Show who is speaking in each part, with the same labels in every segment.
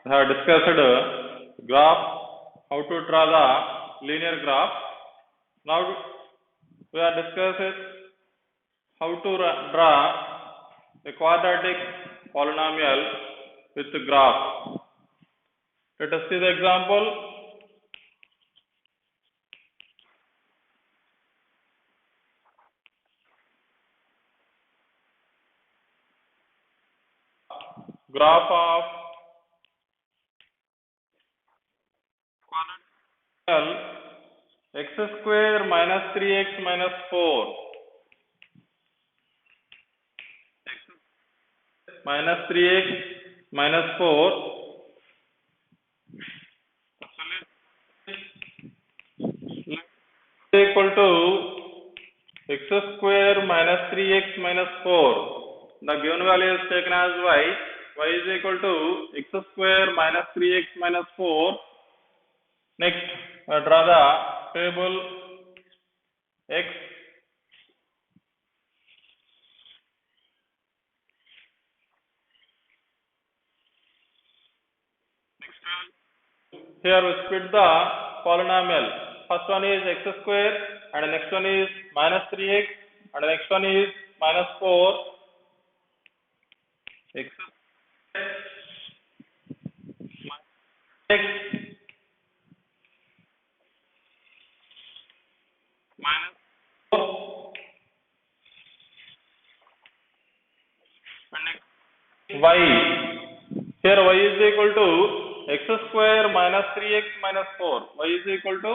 Speaker 1: have discussed graph, how to draw the linear graph. Now we are discussing how to draw a quadratic polynomial with graph. Let us see the example. Graph of quadratic x square minus 3x minus 4 minus 3x minus 4 equal to x square minus 3x minus 4. The given value is taken as y is equal to x square minus 3x minus 4. Next, draw the table x. Here we split the polynomial. First one is x square and the next one is minus 3x and the next one is minus 4. X x minus 4 and next y. Here y is equal to x square minus 3x minus 4. Y is equal to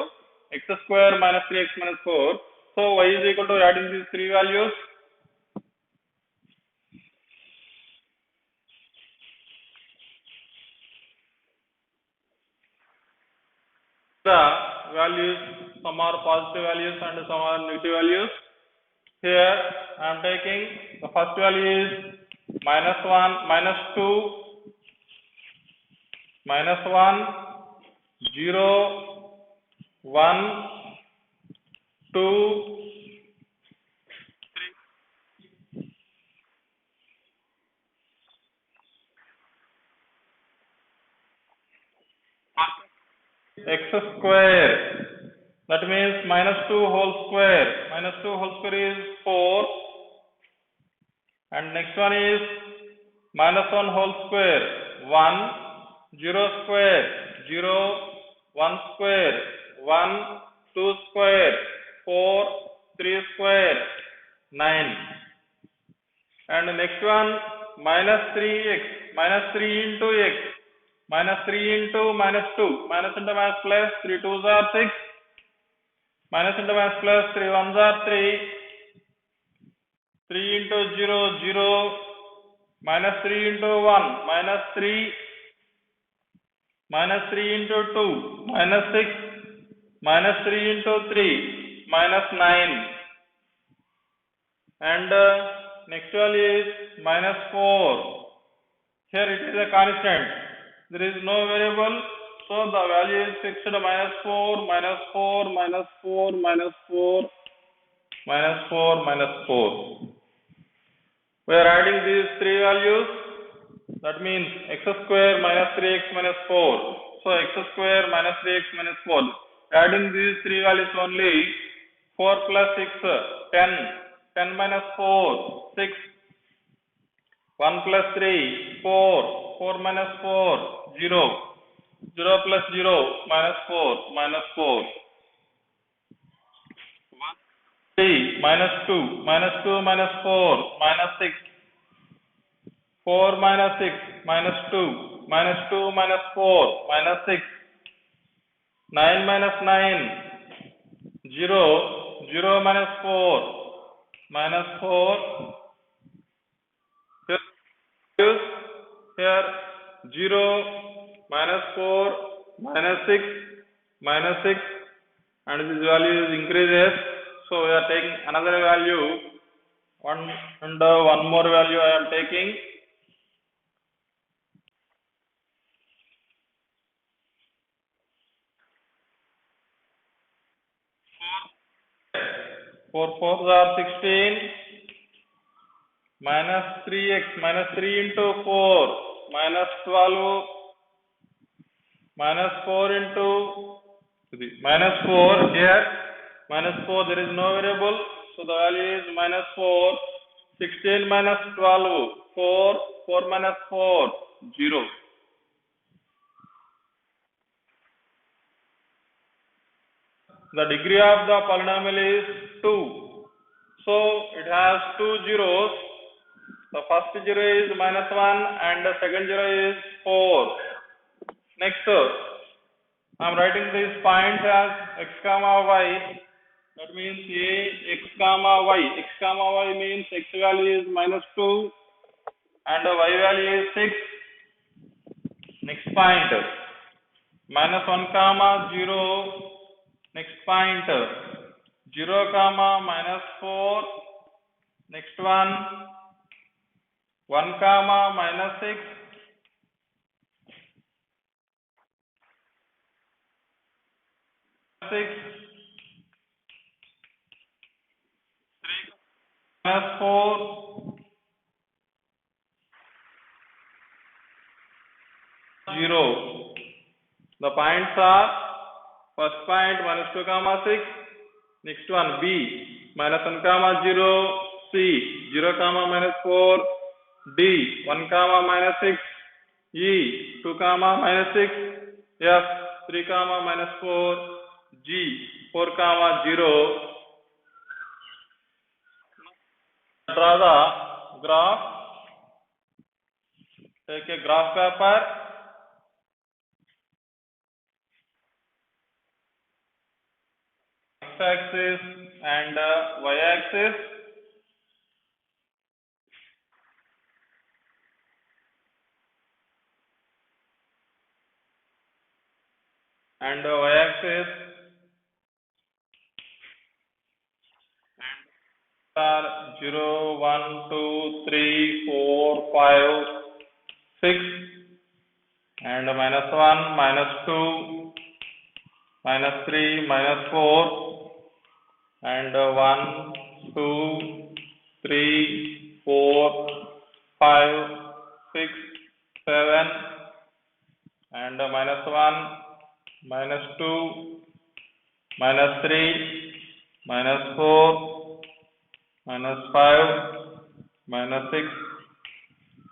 Speaker 1: x square minus 3x minus 4. So y is equal to adding these three values. The values, some are positive values and some are negative values. Here I am taking the first value is minus 1, minus 2, minus 1, 0, 1, 2, x square, that means minus 2 whole square. Minus 2 whole square is 4, and next one is minus 1 whole square 1, 0 square 0, 1 square 1, 2 square 4, 3 square 9, and the next one minus 3x, minus 3 into x, minus 3 into minus 2, minus into minus plus, 3 2s are 6, minus into minus plus, 3 1s are 3, 3 into 0 0, minus 3 into 1 minus 3, minus 3 into 2 minus 6, minus 3 into 3 minus 9, and next value is minus 4. Here it is a constant. There is no variable, so the value is fixed minus 4, minus 4, minus 4, minus 4, minus 4, minus 4. We are adding these three values. That means x square minus 3x minus 4. So x square minus 3x minus 4. Adding these three values only. 4 plus 6, 10. 10 minus 4, 6. 1 plus 3, 4. 4 minus 4, 0. 0 plus 0, minus 4, minus 4. 3, minus 2. Minus 2 minus 4, minus 6. 4 minus 6, minus 2. Minus 2 minus 4, minus 6. 9 minus 9, 0. 0 minus 4, minus 4. Here 0, minus 4, minus 6, minus 6, and this value is increases. So we are taking another value, one more value I am taking. Four 4s are 16, minus 3x, minus 3 into 4, minus 12, minus 4 into 3. Minus 4 here. Minus 4, there is no variable. So the value is minus 4. 16 minus 12. 4. 4 minus 4. 0. The degree of the polynomial is 2. So it has two zeros. The first zero is minus 1 and the second zero is 4. Next, I am writing these points as x comma y. That means a x comma y. X comma y means x value is minus 2 and y value is 6. Next point, minus 1 comma 0. Next point, 0 comma minus 4. Next one, 1 comma minus 6. 6. 3 minus 4. 0. The points are first point minus 2 comma 6. Next one B minus 1 comma 0. C 0 comma minus 4. D 1 comma minus 6. E 2 comma minus 6. F 3 comma minus 4. G 4 comma 0. Draw the graph. Take a graph paper. X-axis and y-axis. And y-axis are 0, 1, 2, 3, 4, 5, 6 and minus 1, minus 2, minus 3, minus 4 and 1, 2, 3, 4, 5, 6, 7 and minus 1, minus 2, minus 3, minus 4, minus 5, minus 6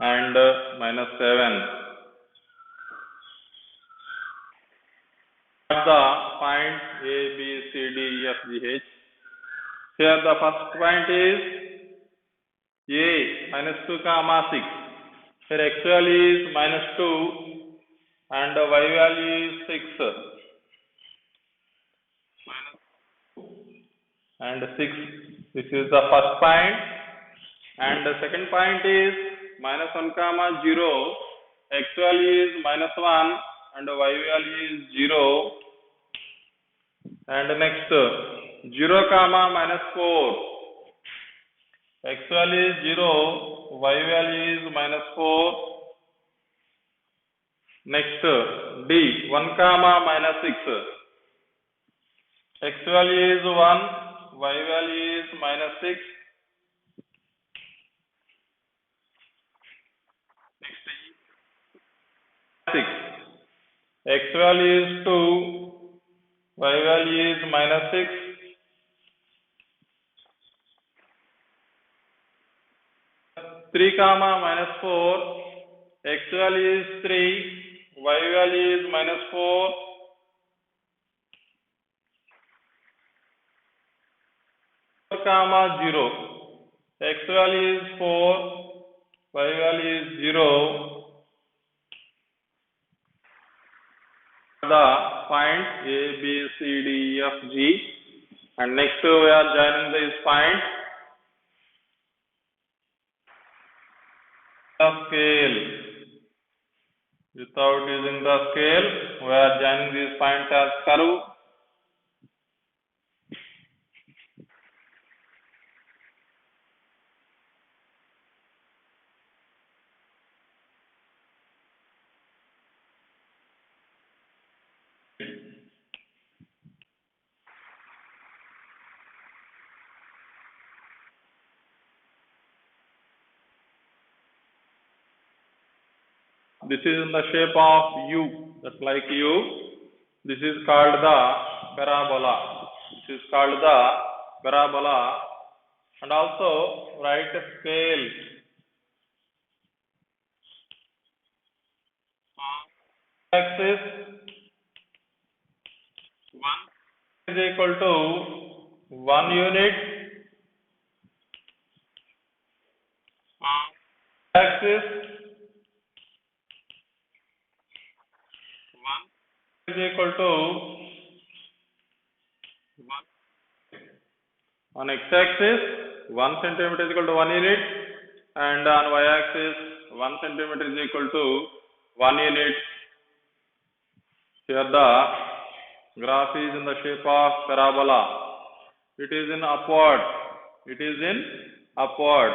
Speaker 1: and minus 7. The points A, B, C, D, E, F, G, H. Here the first point is A minus 2 comma 6. Here x value is minus 2 and y value is 6. And 6. This is the first point. And the second point is minus 1 comma 0. X value is minus 1 and y value is 0. And next 0 comma minus 4. X value is 0, y value is minus 4. Next D 1 comma minus 6. X value is 1, y value is minus 6. Next 6. X value is 2, y value is minus 6. Three comma minus 4. X value is 3, y value is minus 4. 4 comma 0. X value is 4, y value is 0. The points A, B, C, D, E, F, G. And next we are joining these points. The scale. Without using the scale, we are joining these points as curve. This is in the shape of U. just like u. This is called the parabola. This is called the parabola. And also write scale. Axis 1 is equal to 1 unit. Axis 1 is equal to 1. On x-axis 1 centimeter is equal to 1 unit, and on y-axis 1 centimeter is equal to 1 unit. Here the graph is in the shape of parabola. It is in upward. It is in upward.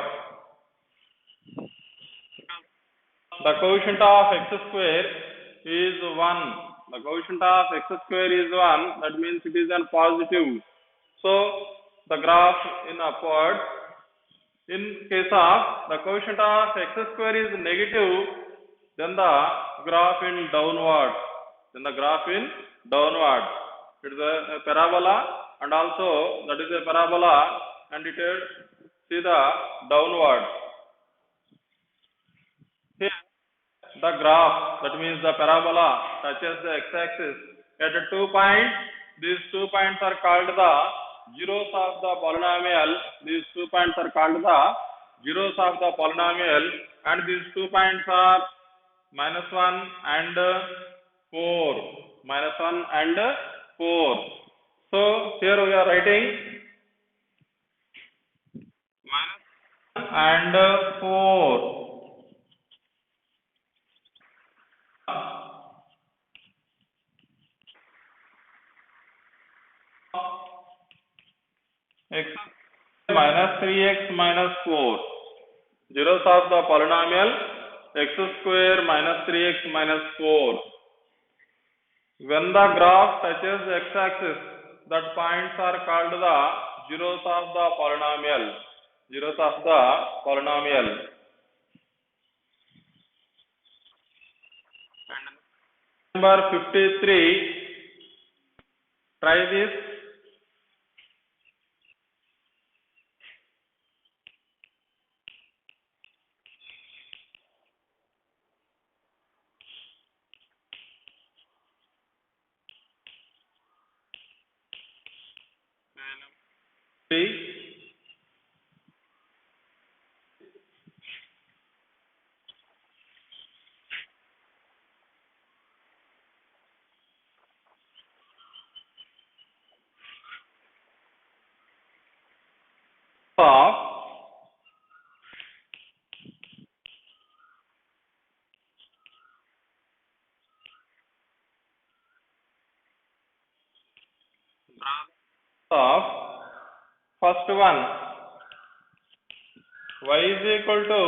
Speaker 1: The quotient of x square is 1. The quotient of x square is 1. That means it is in positive. So the graph in upward. In case of the quotient of x square is negative, then the graph in downward. Then the graph in downward. It is a parabola, and also that is a parabola, and it is see the downward. Here the graph, that means the parabola, touches the x-axis at 2 points. These 2 points are called the zeros of the polynomial. These 2 points are called the zeros of the polynomial, and these 2 points are -1 and 4. -1 and 4. So here we are writing -1 and 4. X minus 3x minus 4. Zeros of the polynomial x square minus 3x minus 4. When the graph touches the x-axis, that points are called the zeros of the polynomial. Zeros of the polynomial. Number 53. Try this. Of first one, y is equal to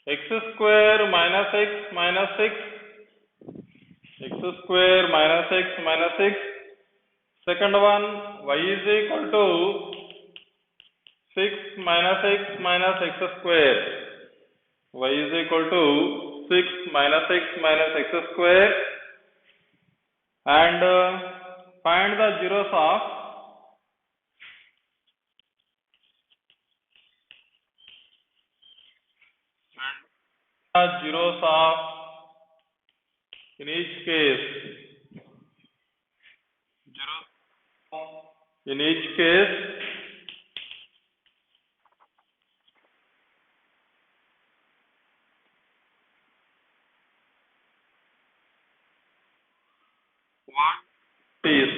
Speaker 1: x square minus x minus 6. X square minus x minus 6. Second one, y is equal to 6 minus x minus x square. Y is equal to 6 minus x minus x square, and find the zeros of in each case. In each case, what is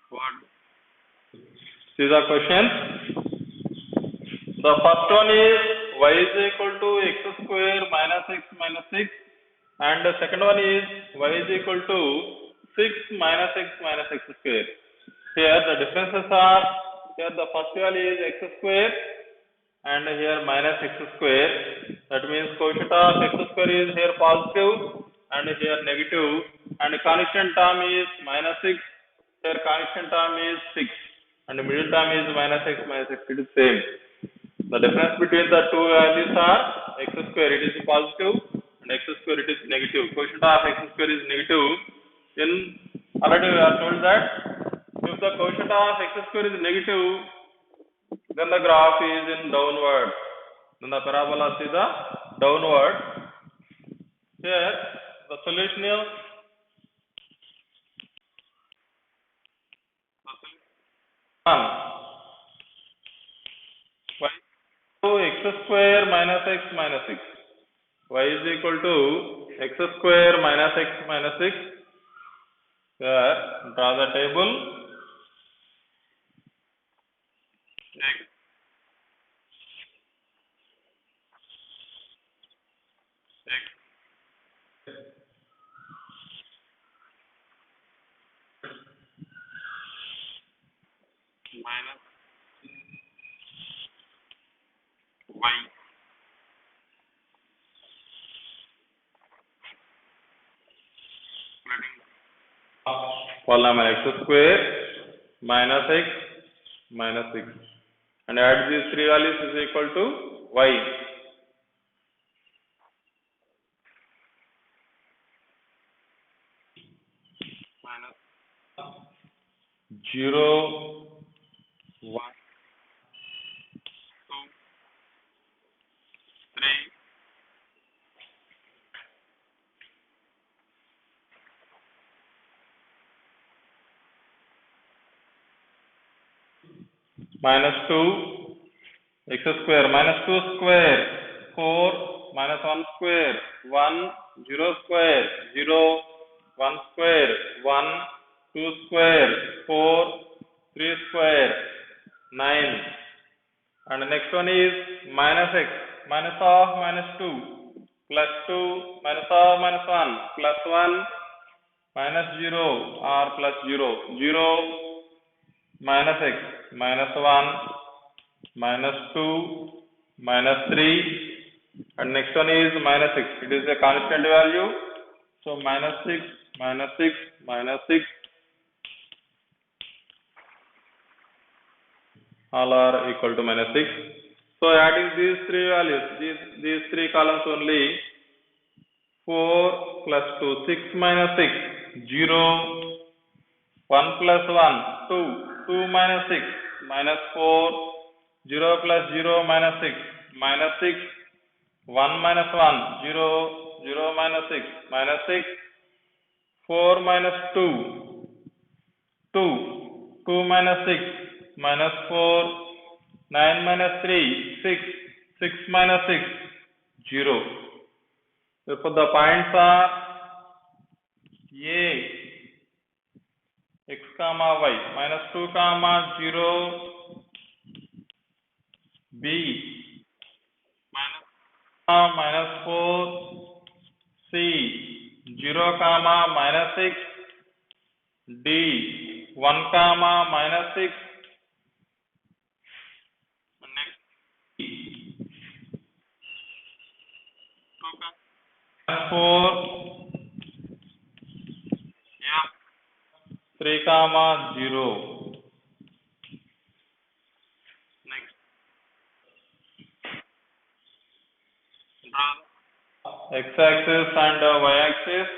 Speaker 1: what? See the questions. The first one is y is equal to x square minus x minus 6, and the second one is y is equal to 6 minus x minus x square. Here the differences are, here the first value is x square and here minus x square. That means quotient of x square is here positive and here negative, and constant term is minus 6 Here constant term is 6 and the middle term is minus x minus x. It is same. The difference between the two values are x square, it is positive, and x square, it is negative. Quotient of x square is negative. Then already we are told that if the quotient of x square is negative, then the graph is in downward. Then the parabola is the downward. Here the solution is y to x square minus x minus 6. Y is equal to x square minus x minus 6. Here draw the table. Minus y polynomial x square minus x minus 6 and add these three values is equal to y. Minus 0 1 2 3 minus 2 x square minus 2 square 4 minus 1 square 1 0 square 0 1 square 1 2 square 4 3 square 9 and the next one is minus x minus of minus 2 plus 2 minus of minus 1 plus 1 minus 0 or plus 0 0 minus x minus 1 minus 2 minus 3 and next one is minus 6. It is a constant value, so minus 6 minus 6 minus 6 all are equal to minus 6. So adding these three values, these three columns only, 4 plus 2 6 minus 6 0 1 plus 1 2 2 minus 6 minus 4 0 plus 0 minus 6 minus 6 1 minus 1 0 0 minus 6 minus 6 4 minus 2 2 2 minus 6 minus 4 9 minus 3 6 6 minus 6 0. Therefore the points are A x comma y minus 2 comma 0 b minus 4 c 0 comma minus 6 d 1 comma minus 6 next 4 yeah 3 comma 0 next x axis and y axis.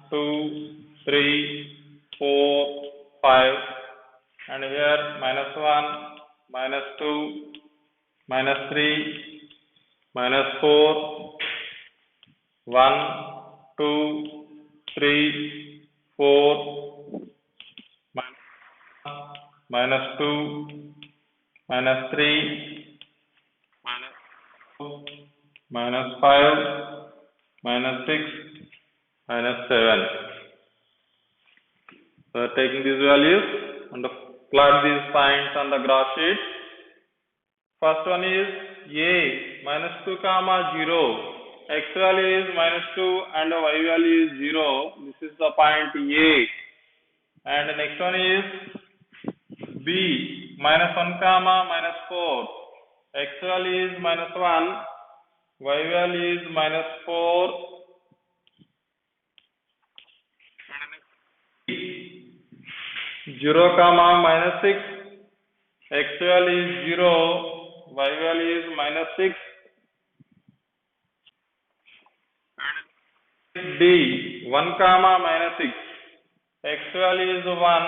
Speaker 1: Two, 3, 4, 5 and here minus 1, minus 2, minus 3, minus 4, 1, 2, 3, 4, minus 2, minus 3, minus 2, minus 5, minus 6, minus 7. So taking these values and plot these points on the graph sheet. First one is A minus 2 comma 0 x value is -2 and y value is 0. This is the point A. And the next one is B, -1 comma -4. X value is -1, y value is -4. 0 comma -6. X value is 0, y value is -6. D, 1 comma -6. X value is 1,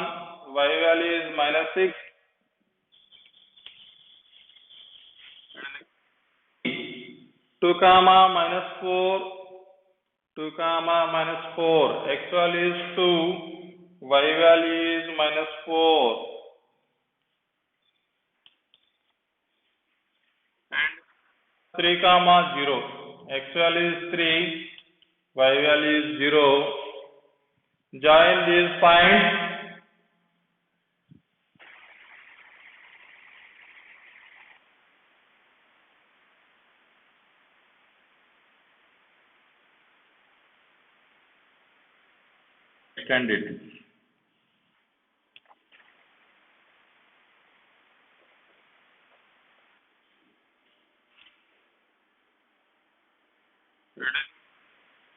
Speaker 1: y value is -6. 2 comma -4. 2 comma -4. X value is 2, y value is -4. And 3 comma 0. X value is 3, y value is 0. Join these points. Extend it.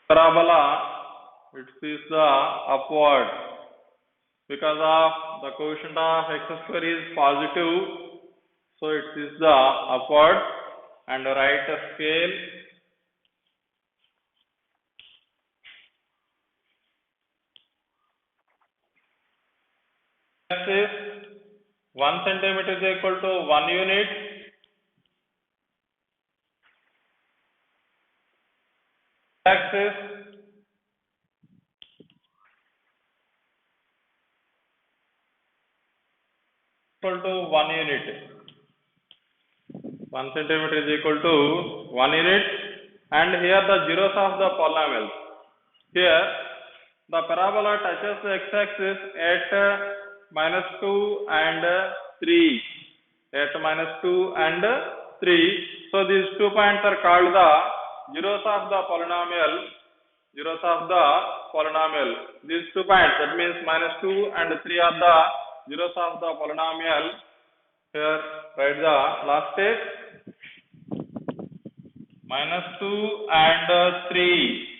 Speaker 1: Parabola, it is the upward. Because of the quotient of x square is positive, so it is the upward. And write the scale. Axis 1 centimeter is equal to 1 unit. Axis equal to 1 unit. 1 centimeter is equal to 1 unit. And here the zeros of the polynomials. Here the parabola touches the x-axis at -2 and 3. At -2 and 3. So these 2 points are called the zeros of the polynomial. Zeros of the polynomial. These 2 points, that means -2 and 3 are the zeros of the polynomial. Here write the last step. -2 and 3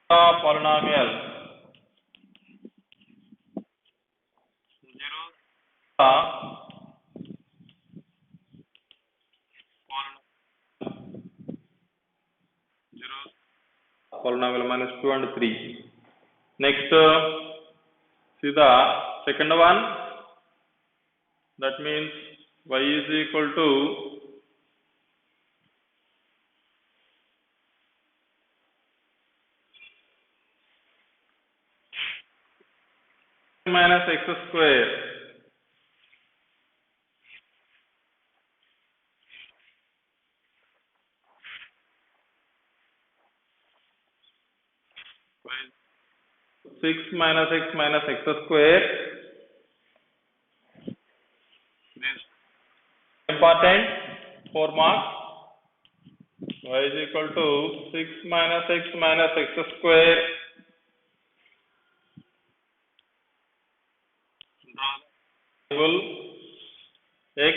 Speaker 1: are polynomial. Polynomial -2 and 3. Next, see the second one. That means y is equal to minus x square. Six minus x square. This important 4 marks. Y is equal to 6 minus x square. Equal x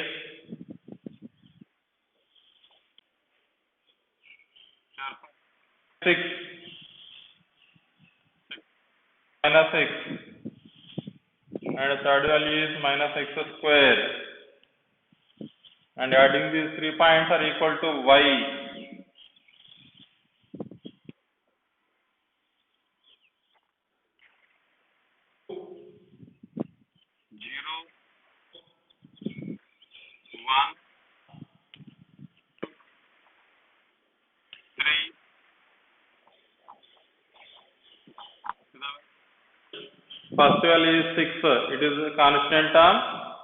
Speaker 1: six minus x, and third value is minus x square, and adding these 3 points are equal to y. First value is 6, it is a constant term,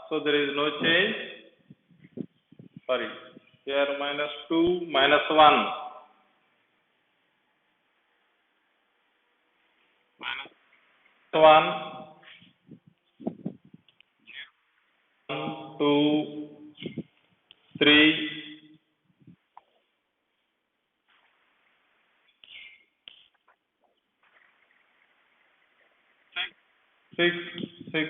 Speaker 1: so there is no change. Sorry, here -2 -1 -1 2, 3, 6, 6.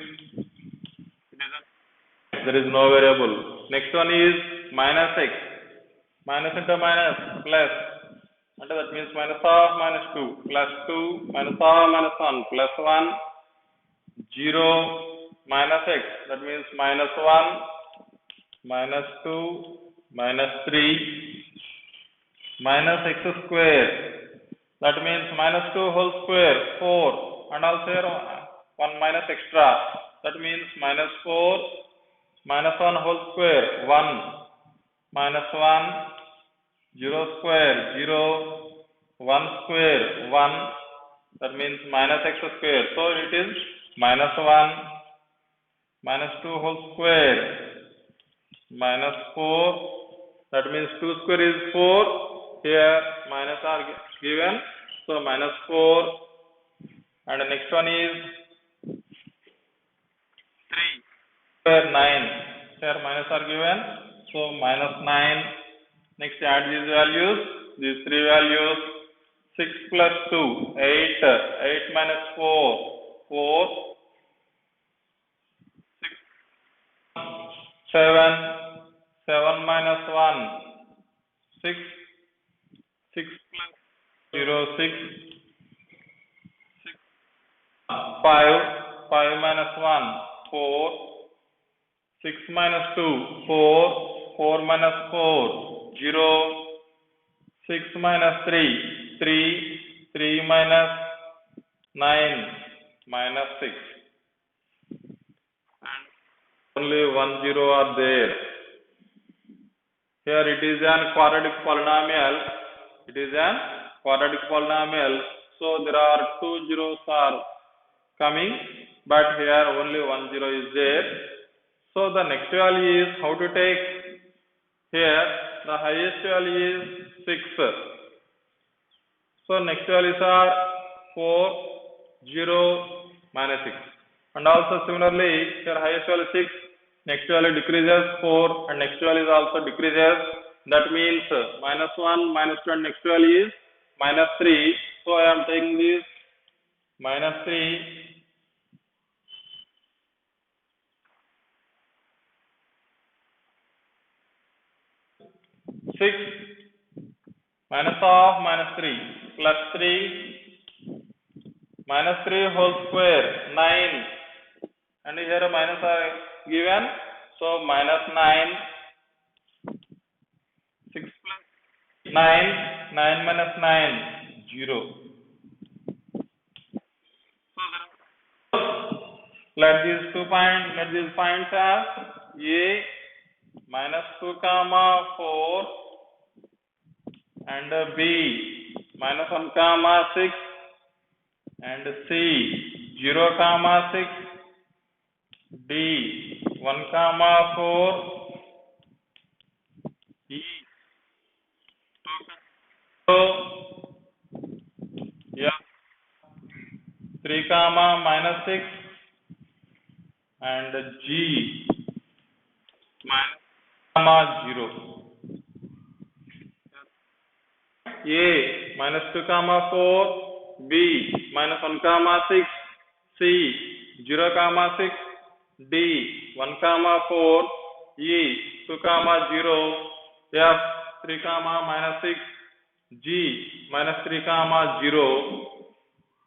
Speaker 1: There is no variable. Next one is minus x. Minus into minus plus. And that means minus of minus 2 plus 2 minus of minus 1 plus 1 0 minus x. That means minus 1 minus 2 minus 3 minus x square. That means minus 2 whole square 4 and also here 1 minus extra. That means minus 4 minus 1 whole square 1 minus 1 0 square 0 1 square 1. That means minus x square. So it is minus 1 minus 2 whole square minus 4. That means 2 square is 4. Here minus are given. So minus 4. And the next one is 3 square 9. Here minus are given. So minus 9. Next add these values. These three values. 6 plus 2, 8. 8 minus 4, 4. 7. 7 minus 1, 6. 6 plus 0, 6. 5. 5 minus 1, 4. 6 minus 2, 4. 4 minus 4, 0. 6 minus 3, 3. 3 minus 9, minus 6. And only 1 0 are there. Here it is an quadratic polynomial. It is an quadratic polynomial. So there are 2 zeros are coming, but here only 1 0 is there. So the next value is how to take. Here the highest value is 6. So next values are 4, 0, minus 6. And also similarly, here highest value 6, next value decreases 4, and next value is also decreases. That means minus 1, minus 2, and next value is minus 3. So I am taking this minus 3. 6 minus of minus 3 plus 3 minus 3 whole square 9, and here minus are given, so minus 9. 6 plus 9, 9 minus 9, 0. Let these points as A minus 2 comma 4 and B minus 1 comma 6 and C 0 comma 6, D 1 comma 4, E 2 F 3 comma minus 6 and G minus comma 0. A minus 2 comma 4, B minus 1 comma 6, C 0 comma 6, D 1 comma 4, E 2 comma 0, F 3 comma minus 6, G minus 3 comma 0.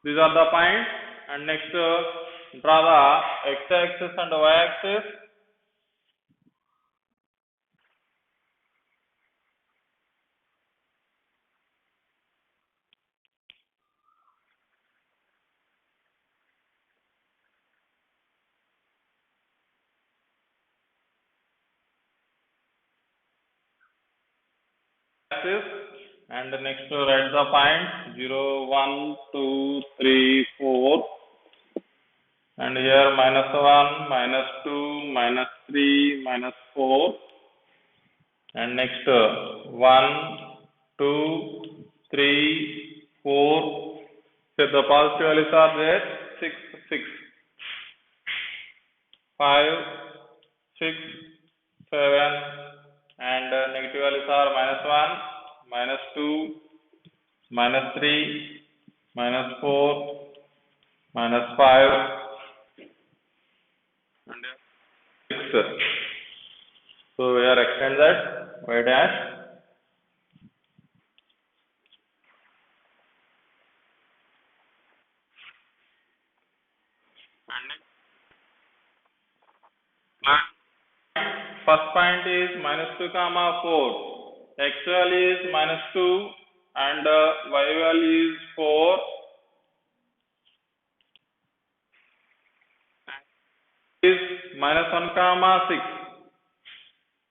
Speaker 1: These are the points. And next draw the x-axis and y-axis. And next write the points 0, 1, 2, 3, 4. And here minus 1, minus 2, minus 3, minus 4. And next 1, 2, 3, 4. So the positive values are there 6, 6, 5, 6, 7, and negative values are -1, -2, -3, -4, -5, and 6. So we are extend that y dash first point is -2 comma 4. X value is -2 and y value is 4. Is -1 comma 6.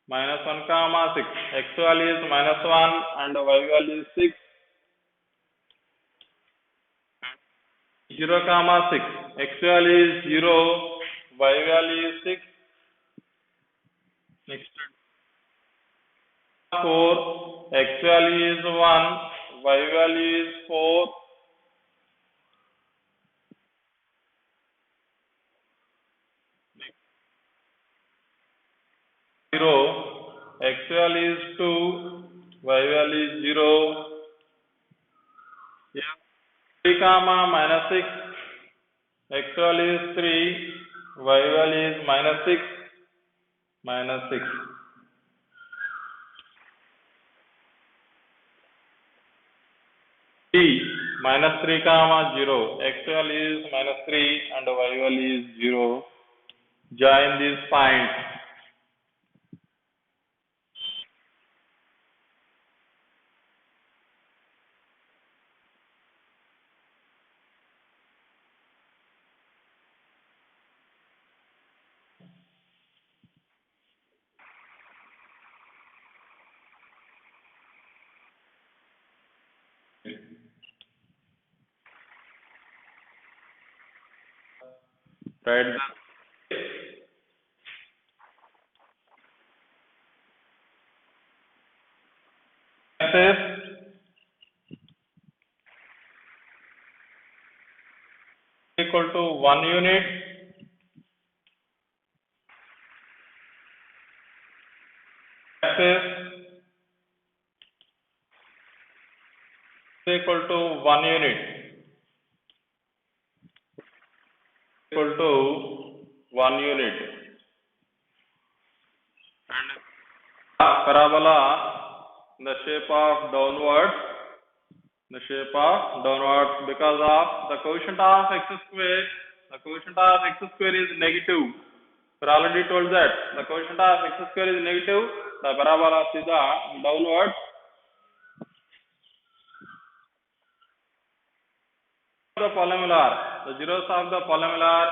Speaker 1: -1 comma 6. X value is -1 and y value is 6. 0 comma 6. X value is 0, y value is 6. Next 4. X value is 1, y value is 4. 0. X value is 2, y value is 0. Yeah. 3 comma -6. X value is 3, y value is -6, -6. T -3 comma 0. X value is -3 and y value is 0. Join these points. Write the axis equal to 1 unit. Axis equal to 1 unit. Equal to 1 unit. And parabola in the shape of downwards. The shape of downwards because of the quotient of x square. The quotient of x square is negative. We already told that the quotient of x square is negative. The parabola is the downwards. The polynomial, the zeros of the polynomial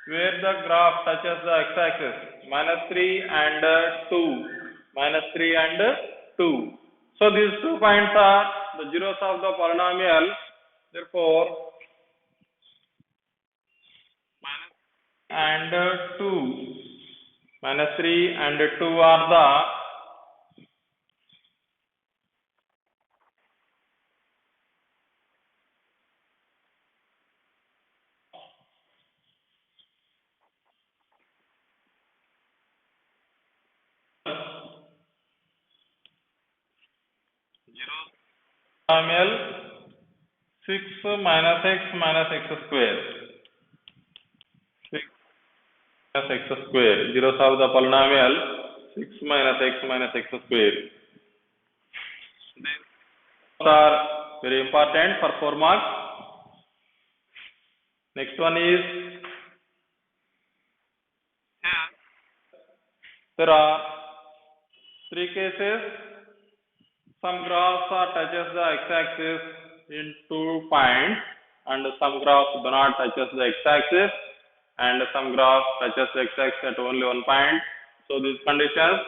Speaker 1: where the graph touches the x-axis, -3 and 2, -3 and 2. So these 2 points are the zeros of the polynomial. Therefore, and 2, -3 and 2 are the polynomial 6 minus x square. 6 minus x square. Zeros of the polynomial 6 minus x square. These are very important for 4 marks. Next one is there are 3 cases. Some graphs touches the x-axis in 2 points, and some graphs do not touches the x-axis, and some graphs touches the x-axis at only 1 point. So these conditions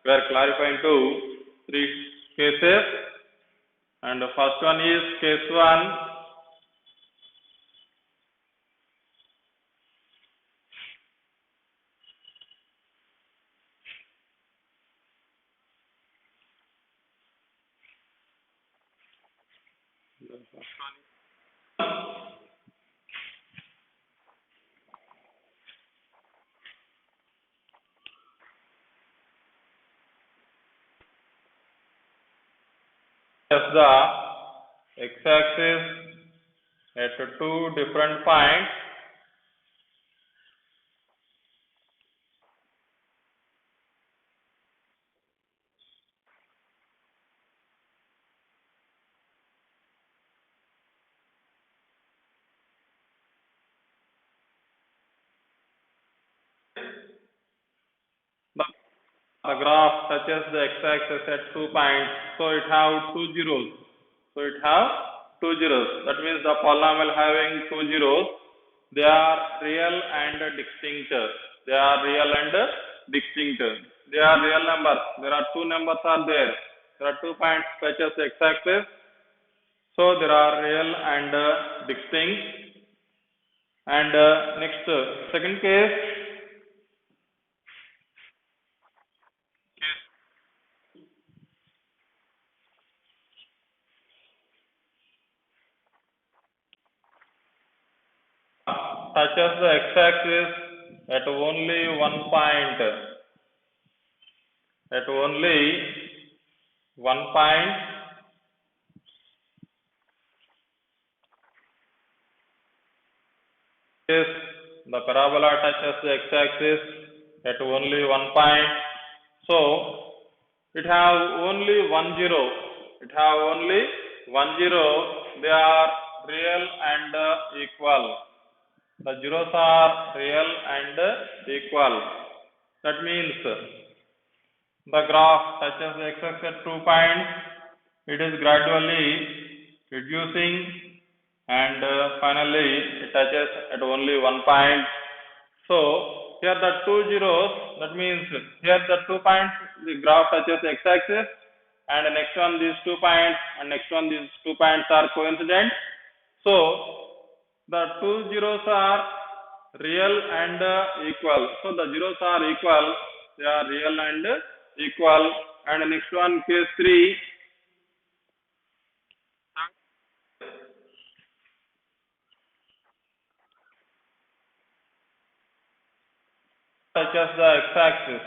Speaker 1: we are clarifying to 3 cases, and the first one is case 1. as the x-axis at two different points. The graph touches the x-axis at 2 points, so it have two zeros. That means the polynomial having two zeros, they are real and distinct. They are real numbers. There are two numbers are there. There are 2 points touches the x-axis, so there are real and distinct. And next, second case. Touches the x-axis at only one point. At only one point. Yes, the parabola touches the x-axis at only one point. So it have only one zero. They are real and equal. The zeros are real and equal. That means the graph touches the x-axis at 2 points. It is gradually reducing and finally it touches at only 1 point. So here the two zeros, that means here the 2 points, the graph touches the x-axis, and the next one these 2 points, and next one these 2 points are coincident. So the two zeros are real and equal. So the zeros are equal, they are real and equal. And next one, case 3. Touches the x-axis.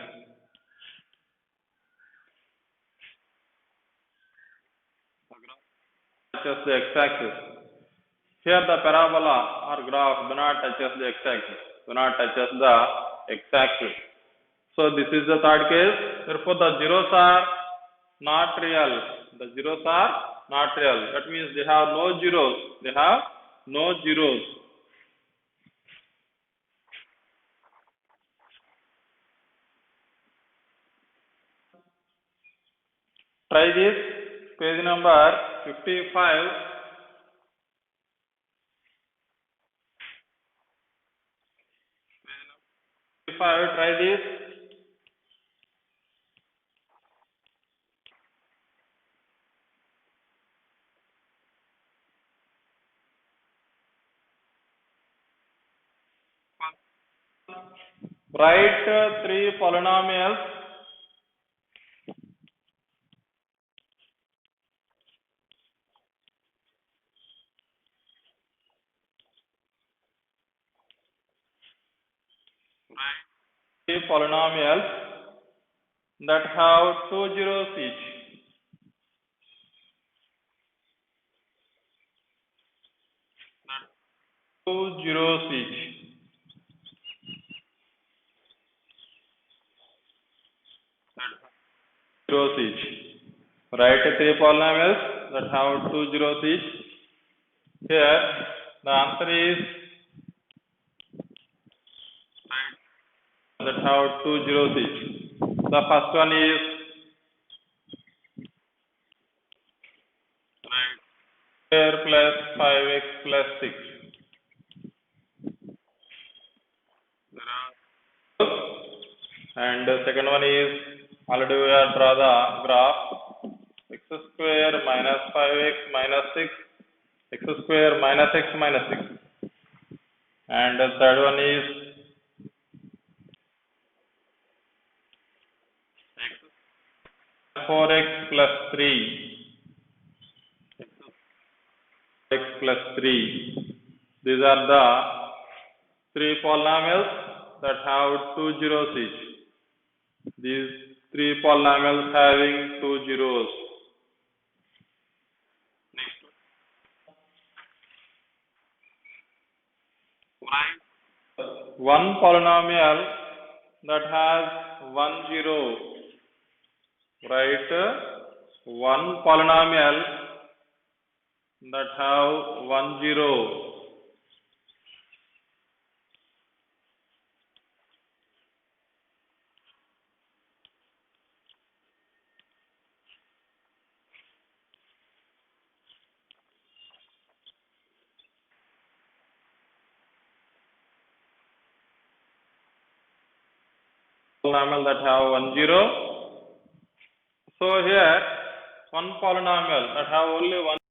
Speaker 1: Touches the x-axis. Here the parabola or graph do not touches the x-axis. So this is the third case. Therefore the zeros are not real. That means they have no zeros. Try this, page number 55. Try this. Write three polynomials. That have two zeros each. Write three polynomials that have two zeros each. Here the answer is that have two zeros each. The first one is square plus 5x plus 6. And the second one is, already we have drawn the graph, x square minus 5x minus 6, x square minus x minus 6. And the third one is 4x plus 3. X plus 3. These are the three polynomials that have two zeros each. These three polynomials having two zeros. Write one polynomial that has 1 0. Write one polynomial that have 1 0. Polynomial that have 1 0. So here one polynomial that have only one